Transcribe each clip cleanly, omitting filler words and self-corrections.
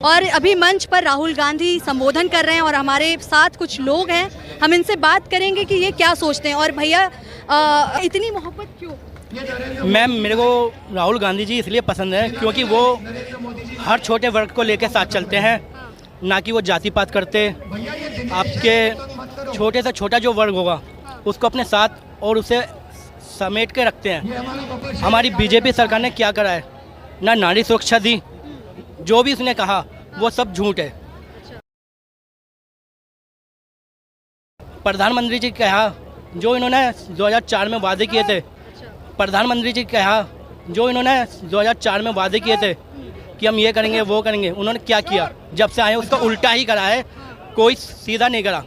और अभी मंच पर राहुल गांधी संबोधन कर रहे हैं और हमारे साथ कुछ लोग हैं, हम इनसे बात करेंगे कि ये क्या सोचते हैं। और भैया इतनी मोहब्बत क्यों? मैम, मेरे को राहुल गांधी जी इसलिए पसंद है क्योंकि वो हर छोटे वर्ग को लेकर साथ चलते हैं, ना कि वो जाति पात करते। आपके छोटे से छोटा जो वर्ग होगा उसको अपने साथ और उसे समेट के रखते हैं। हमारी बीजेपी सरकार ने क्या करा है? ना नारी सुरक्षा दी, जो भी उसने कहा वो सब झूठ है। प्रधानमंत्री जी कहा जो इन्होंने 2004 में वादे किए थे, प्रधानमंत्री जी कहा जो इन्होंने 2004 में वादे किए थे कि हम ये करेंगे वो करेंगे, उन्होंने क्या किया? जब से आए उसका उल्टा ही करा है, कोई सीधा नहीं करा।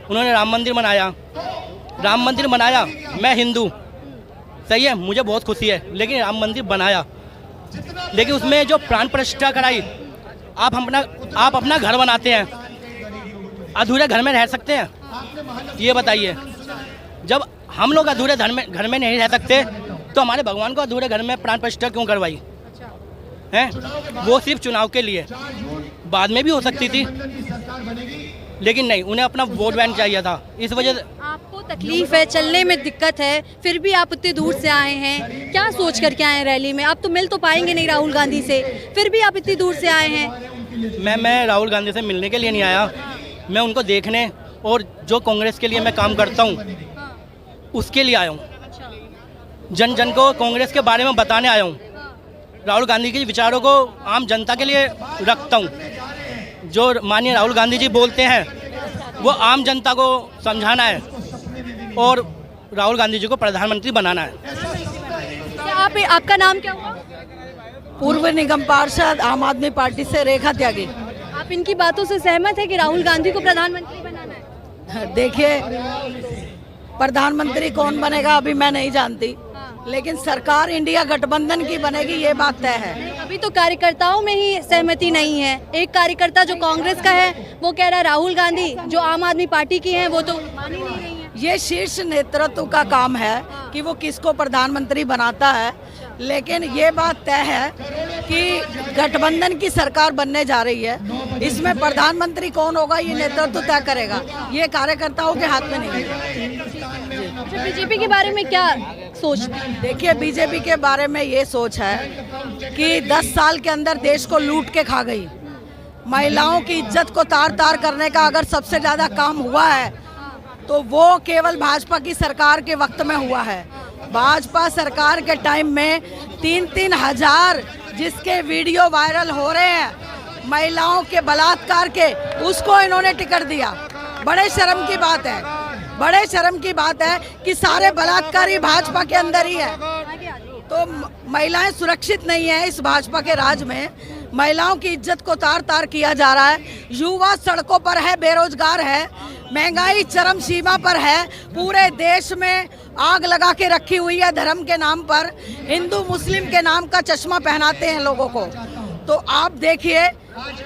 उन्होंने राम मंदिर बनाया। मैं हिंदू, सही है, मुझे बहुत खुशी है, लेकिन राम मंदिर बनाया, लेकिन उसमें जो प्राण प्रतिष्ठा कराई। आप अपना घर बनाते हैं, अधूरे घर में रह सकते हैं? ये बताइए। जब हम लोग अधूरे घर में नहीं रह सकते तो हमारे भगवान को अधूरे घर में प्राण प्रतिष्ठा क्यों करवाई हैं? वो सिर्फ चुनाव के लिए, बाद में भी हो सकती थी, लेकिन नहीं, उन्हें अपना वोट बैंक चाहिए था। इस वजह से आपको तकलीफ है, चलने में दिक्कत है, फिर भी आप इतनी दूर से आए हैं, क्या सोच करके आए हैं रैली में? आप तो मिल तो पाएंगे नहीं राहुल गांधी से, फिर भी आप इतनी दूर से आए हैं। मैं राहुल गांधी से मिलने के लिए नहीं आया, मैं उनको देखने और जो कांग्रेस के लिए मैं काम करता हूँ उसके लिए आया हूँ। जन जन को कांग्रेस के बारे में बताने आया हूँ। राहुल गांधी के विचारों को आम जनता के लिए रखता हूँ। जो माननीय राहुल गांधी जी बोलते हैं वो आम जनता को समझाना है और राहुल गांधी जी को प्रधानमंत्री बनाना है। आपका नाम क्या हुआ? पूर्व निगम पार्षद आम आदमी पार्टी से रेखा त्यागी। आप इनकी बातों से सहमत है कि राहुल गांधी को प्रधानमंत्री बनाना है? देखिए, प्रधानमंत्री कौन बनेगा अभी मैं नहीं जानती, लेकिन सरकार इंडिया गठबंधन की बनेगी, ये बात तय है। अभी तो कार्यकर्ताओं में ही सहमति नहीं है। एक कार्यकर्ता जो कांग्रेस का है वो कह रहा है राहुल गांधी, जो आम आदमी पार्टी की है वो तो मान ही नहीं रही है। ये शीर्ष नेतृत्व का काम है कि वो किसको प्रधानमंत्री बनाता है, लेकिन ये बात तय है कि गठबंधन की सरकार बनने जा रही है। इसमें प्रधानमंत्री कौन होगा ये नेतृत्व तय करेगा, ये कार्यकर्ताओं के हाथ में नहीं है। बीजेपी के बारे में क्या सोचते हैं? देखिए, बीजेपी के बारे में ये सोच है कि 10 साल के अंदर देश को लूट के खा गई। महिलाओं की इज्जत को तार तार करने का अगर सबसे ज्यादा काम हुआ है तो वो केवल भाजपा की सरकार के वक्त में हुआ है। भाजपा सरकार के टाइम में 3-3 हजार जिसके वीडियो वायरल हो रहे हैं महिलाओं के बलात्कार के, उसको इन्होंने टिकट दिया। बड़े शर्म की बात है, बड़े शर्म की बात है कि सारे बलात्कारी भाजपा के अंदर ही है। तो महिलाएं सुरक्षित नहीं है इस भाजपा के राज में। महिलाओं की इज्जत को तार तार किया जा रहा है। युवा सड़कों पर है, बेरोजगार है, महंगाई चरम सीमा पर है, पूरे देश में आग लगा के रखी हुई है। धर्म के नाम पर हिंदू मुस्लिम के नाम का चश्मा पहनाते हैं लोगों को। तो आप देखिए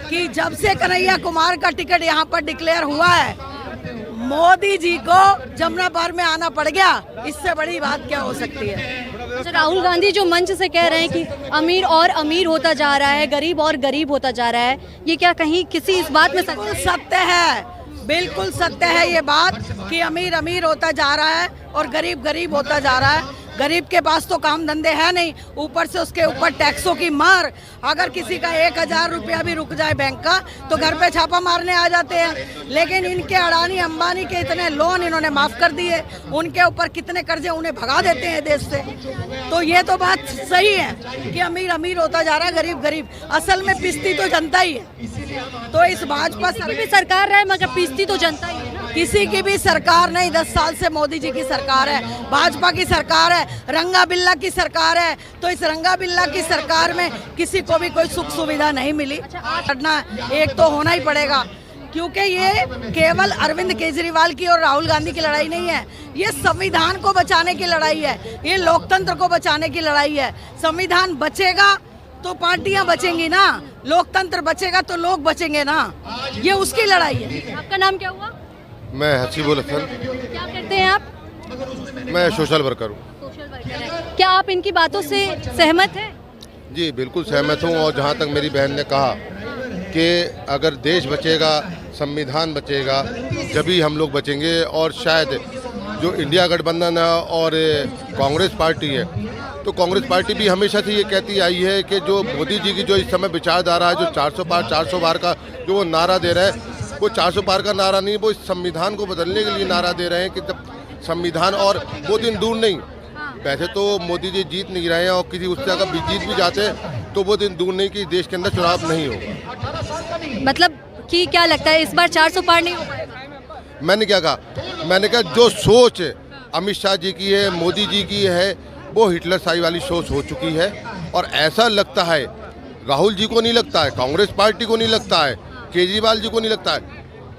कि जब से कन्हैया कुमार का टिकट यहाँ पर डिक्लेयर हुआ है, मोदी जी को जमुना पार में आना पड़ गया। इससे बड़ी बात क्या हो सकती है? अच्छा, राहुल गांधी जो मंच से कह रहे हैं कि अमीर और अमीर होता जा रहा है, गरीब और गरीब होता जा रहा है, ये क्या कहीं किसी इस बात में सत्य है? बिल्कुल सत्य है ये बात कि अमीर अमीर होता जा रहा है और गरीब गरीब होता जा रहा है। गरीब के पास तो काम धंधे है नहीं, ऊपर से उसके ऊपर टैक्सों की मार। अगर किसी का 1000 रुपया भी रुक जाए बैंक का तो घर पे छापा मारने आ जाते हैं। लेकिन इनके अडानी अंबानी के इतने लोन इन्होंने माफ कर दिए, उनके ऊपर कितने कर्जे उन्हें भगा देते हैं देश से। तो ये तो बात सही है कि अमीर अमीर होता जा रहा है, गरीब गरीब। असल में पिसती तो जनता ही है। तो इस भाजपा सरकार रहे मगर पिसती तो जनता ही है। किसी की भी सरकार नहीं, 10 साल से मोदी जी की सरकार है, भाजपा की सरकार है, रंगा बिल्ला की सरकार है। तो इस रंगा बिल्ला की सरकार में किसी को भी कोई सुख सुविधा नहीं मिली। करना एक तो होना ही पड़ेगा, क्योंकि ये केवल अरविंद केजरीवाल की और राहुल गांधी की लड़ाई नहीं है, ये संविधान को बचाने की लड़ाई है, ये लोकतंत्र को बचाने की लड़ाई है। संविधान बचेगा तो पार्टियां बचेंगी ना, लोकतंत्र बचेगा तो लोग बचेंगे ना, ये उसकी लड़ाई है। आपका नाम क्या हुआ? मैं हसीबुल हसन। क्या करते हैं आप? मैं सोशल वर्कर हूँ। क्या आप इनकी बातों से सहमत हैं? जी बिल्कुल सहमत हूँ। और जहाँ तक मेरी बहन ने कहा कि अगर देश बचेगा, संविधान बचेगा, जभी हम लोग बचेंगे। और शायद जो इंडिया गठबंधन है और कांग्रेस पार्टी है, तो कांग्रेस पार्टी भी हमेशा से ये कहती आई है कि जो मोदी जी की जो इस समय विचारधारा है, जो 400 पार का जो वो नारा दे रहे हैं, वो 400 पार का नारा नहीं, वो इस संविधान को बदलने के लिए नारा दे रहे हैं कि जब संविधान, और वो दिन दूर नहीं, वैसे तो मोदी जी जीत नहीं रहे हैं और किसी उससे अगर जीत भी जाते हैं तो वो दिन दूर नहीं कि देश के अंदर चुनाव नहीं होगा। मतलब कि क्या लगता है इस बार 400 पार नहीं हो पाएगा? मैंने क्या कहा, मैंने कहा जो सोच अमित शाह जी की है, मोदी जी की है, वो हिटलर शाही वाली सोच हो चुकी है। और ऐसा लगता है, राहुल जी को नहीं लगता है, कांग्रेस पार्टी को नहीं लगता है, केजरीवाल जी को नहीं लगता है,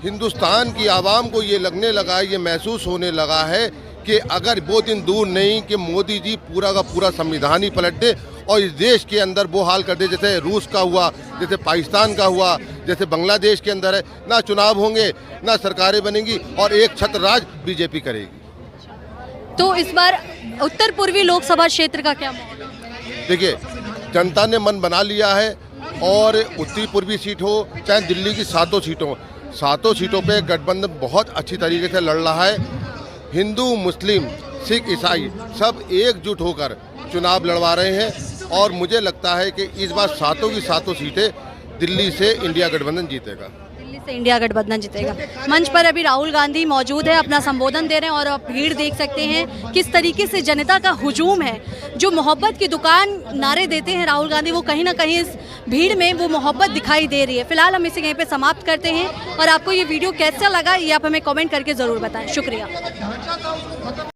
हिंदुस्तान की आवाम को ये लगने लगा है, ये महसूस होने लगा है कि अगर वो दिन दूर नहीं कि मोदी जी पूरा का पूरा संविधान ही पलट दे और इस देश के अंदर वो हाल कर दे जैसे रूस का हुआ, जैसे पाकिस्तान का हुआ, जैसे बांग्लादेश के अंदर है, ना चुनाव होंगे, ना सरकारें बनेंगी और एक छत्र राज बीजेपी करेगी। तो इस बार उत्तर पूर्वी लोकसभा क्षेत्र का क्या माहौल है? देखिए, जनता ने मन बना लिया है और उत्तरी पूर्वी सीट हो चाहे दिल्ली की 7 सीटों, 7 सीटों पे गठबंधन बहुत अच्छी तरीके से लड़ रहा है। हिंदू, मुस्लिम, सिख, ईसाई सब एकजुट होकर चुनाव लड़वा रहे हैं और मुझे लगता है कि इस बार 7 की 7 सीटें दिल्ली से इंडिया गठबंधन जीतेगा। दिल्ली से इंडिया गठबंधन जीतेगा। मंच पर अभी राहुल गांधी मौजूद है, अपना संबोधन दे रहे हैं और आप भीड़ देख सकते हैं किस तरीके से जनता का हुजूम है। जो मोहब्बत की दुकान नारे देते हैं राहुल गांधी, वो कहीं ना कहीं इस भीड़ में वो मोहब्बत दिखाई दे रही है। फिलहाल हम इसे यहीं पे समाप्त करते हैं और आपको ये वीडियो कैसा लगा ये आप हमें कमेंट करके ज़रूर बताएं। शुक्रिया।